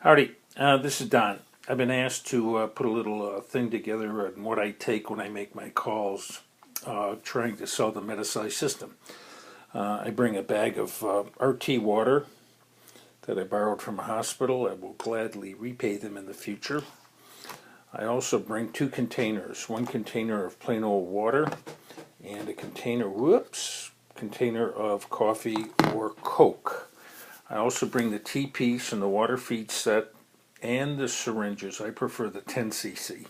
Howdy, this is Don. I've been asked to put a little thing together on what I take when I make my calls trying to sell the Metasize system. I bring a bag of RT water that I borrowed from a hospital. I will gladly repay them in the future. I also bring two containers, one container of plain old water and a container of coffee or Coke. I also bring the T-piece and the water feed set and the syringes. I prefer the 10cc.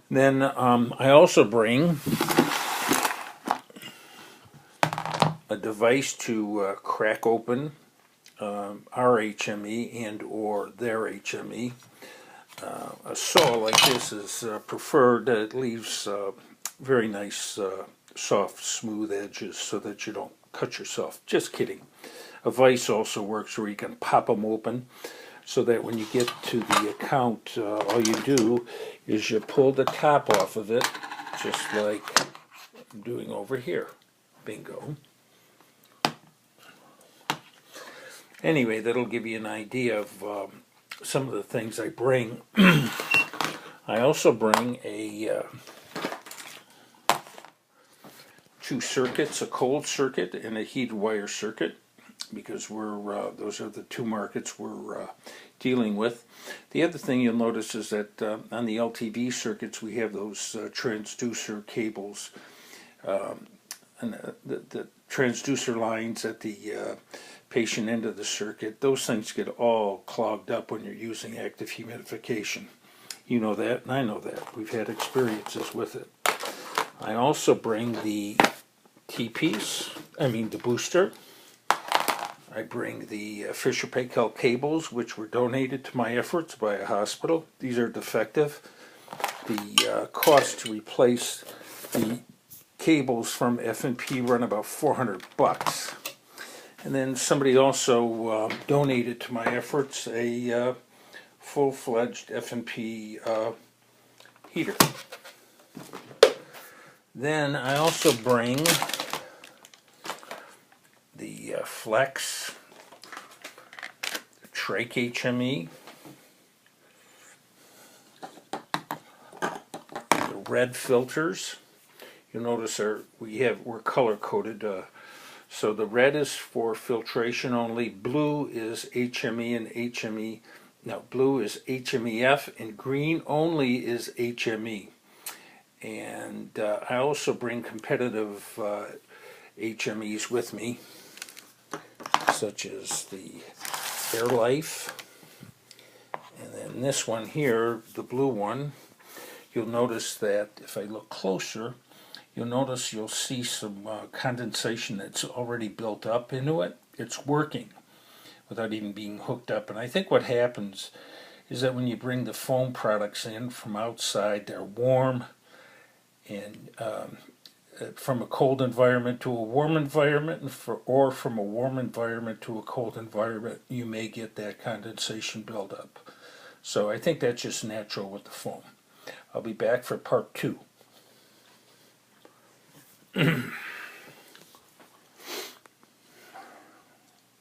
Then I also bring a device to crack open our HME and or their HME. A saw like this is preferred. It leaves very nice, soft, smooth edges so that you don't cut yourself. Just kidding. A vise also works where you can pop them open so that when you get to the account, all you do is you pull the top off of it, just like I'm doing over here. Bingo. Anyway, that'll give you an idea of some of the things I bring. I also bring two circuits, a cold circuit and a heated wire circuit, because those are the two markets we're dealing with. The other thing you'll notice is that on the LTV circuits we have those transducer cables, and the transducer lines at the patient end of the circuit. Those things get all clogged up when you're using active humidification. You know that, and I know that. We've had experiences with it. I also bring the T-piece, the booster. I bring the Fisher-Paykel cables, which were donated to my efforts by a hospital. These are defective. The cost to replace the cables from F&P run about $400. And then somebody also donated to my efforts a full-fledged F&P heater. Then I also bring the Flex Trach HME, the red filters. You'll notice we're color coded. So the red is for filtration only. Blue is HME and HME. No, blue is HMEF, and green only is HME. And I also bring competitive HMEs with me, such as the AirLife, and then this one here, the blue one. You'll notice that if I look closer, you'll see some condensation that's already built up into it. It's working without even being hooked up. And I think what happens is that when you bring the foam products in from outside, they're warm, and from a cold environment to a warm environment, or from a warm environment to a cold environment, you may get that condensation buildup. So I think that's just natural with the foam. I'll be back for part 2.